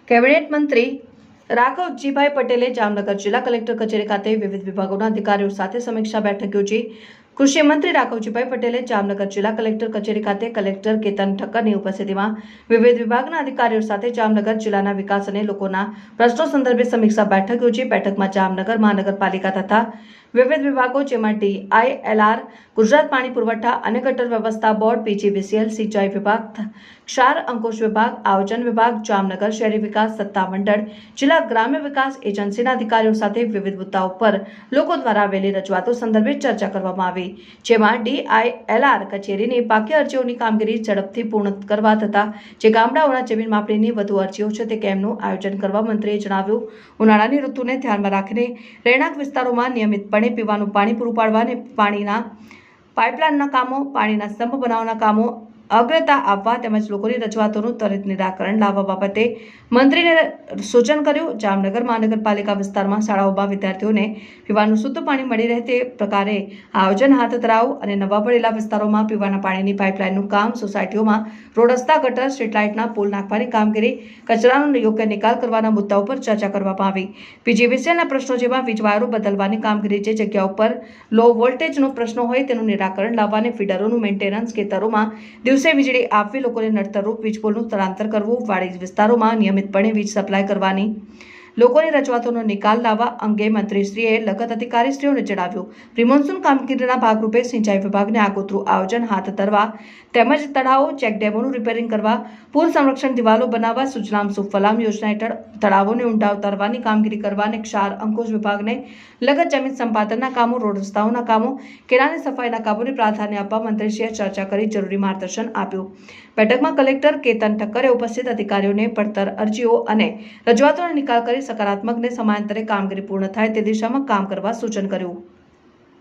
Cabinet મંત્રી રાઘવજીભાઈ પટેલે જામનગર જિલ્લા કલેક્ટર કચેરી ખાતે વિવિધ વિભાગોના અધિકારીઓ સાથે સમીક્ષા બેઠક યોજી। કૃષિ મંત્રી રાઘવજીભાઈ પટેલે જામનગર જિલ્લા કલેક્ટર કચેરી ખાતે કલેક્ટર કેતન ઠક્કરની ઉપસ્થિતિમાં વિવિધ વિભાગના અધિકારીઓ સાથે જામનગર જિલ્લાના વિકાસ અને લોકોના પ્રશ્નો સંદર્ભે સમીક્ષા બેઠક યોજી। બેઠકમાં જામનગર મહાનગરપાલિકા તથા વિવિધ વિભાગો જેમાં DILR, ગુજરાત પાણી પુરવઠા અને ગટર વ્યવસ્થા બોર્ડ, PGVCL, સિંચાઈ વિભાગ, ક્ષાર અંકુશ વિભાગ, આયોજન વિભાગ, જામનગર શહેરી વિકાસ સત્તામંડળ, જિલ્લા ગ્રામ્ય વિકાસ એજન્સીના અધિકારીઓ સાથે વિવિધ મુદ્દાઓ પર લોકો દ્વારા આવેલી રજૂઆતો સંદર્ભે ચર્ચા કરવામાં આવી, જેમાં DILR કચેરીની બાકી અરજીઓની કામગીરી ઝડપથી પૂર્ણ કરવા તથા જે ગામડાઓના જમીન માપણીની વધુ અરજીઓ છે તે કેમ્પનું આયોજન કરવા મંત્રીએ જણાવ્યું। ઉનાળાની ઋતુને ધ્યાનમાં રાખીને રહેણાંક વિસ્તારોમાં નિયમિતપણે પીવાનું પાણી પૂરું પાડવા અને પાણીના પાઇપલાઇનના કામો, પાણીના સ્તંભ બનાવવાના કામો અગ્રતા આપવા તેમજ લોકોની રજૂઆતોનું ત્વરિત નિરાકરણ લાવવા બાબતે મંત્રીને સૂચન કર્યું। જામનગર મહાનગરપાલિકા વિસ્તારમાં શાળાઓમાં વિદ્યાર્થીઓને પીવાનું શુદ્ધ પાણી મળી રહે તે પ્રકારે આયોજન હાથ ધરાવવું અને નવા પડેલા વિસ્તારોમાં પીવાના પાણીની પાઇપલાઇનનું કામ, સોસાયટીઓમાં રોડ, રસ્તા, ગટર, સ્ટ્રીટ લાઇટના પુલ નાખવાની કામગીરી, કચરાનો યોગ્ય નિકાલ કરવાના મુદ્દાઓ પર ચર્ચા કરવામાં આવી। PGVCLના પ્રશ્નો જેમાં વીજ વાયરો બદલવાની કામગીરી, જે જગ્યાઓ પર લો વોલ્ટેજનો પ્રશ્ન હોય તેનું નિરાકરણ લાવવા અને ફીડરોનું મેન્ટેનન્સ, ખેતરોમાં દિવસે વીજળી આપવી, લોકોને નડતરરૂપ વીજ પોલનું સ્થળાંતર કરવું, વાડી વિસ્તારોમાં નિયમિતપણે વીજ સપ્લાય કરવાની, લોકોની રજૂઆતોનો નિકાલ લાવવા અંગે મંત્રીશ્રીએ લગત અધિકારીશ્રીઓને જણાવ્યું। પ્રિમોન્સૂન કામગીરીના ભાગરૂપે સિંચાઈ વિભાગને આગોતરું આયોજન હાથ ધરવા તેમજ તળાવો, ચેકડેમોનું રિપેરિંગ કરવા, પૂર સંરક્ષણ દિવાલો બનાવવા, સુજલામ સુફલામ યોજના હેઠળ તળાવોને ઊંડા ઉતારવાની કામગીરી કરવા અને ક્ષાર અંકુશ વિભાગને લગત જમીન સંપાદનના કામો, રોડ રસ્તાઓના કામો, કેનાલની સફાઈના કામોને પ્રાધાન્ય આપવા મંત્રીશ્રીએ ચર્ચા કરી જરૂરી માર્ગદર્શન આપ્યું। બેઠકમાં કલેક્ટર કેતન ઠક્કરે ઉપસ્થિત અધિકારીઓને પડતર અરજીઓ અને રજૂઆતોનો નિકાલ કરી સકારાત્મક ને સમયાંતરે કામગીરી પૂર્ણ થાય તે દિશામાં કામ કરવા સૂચન કર્યું।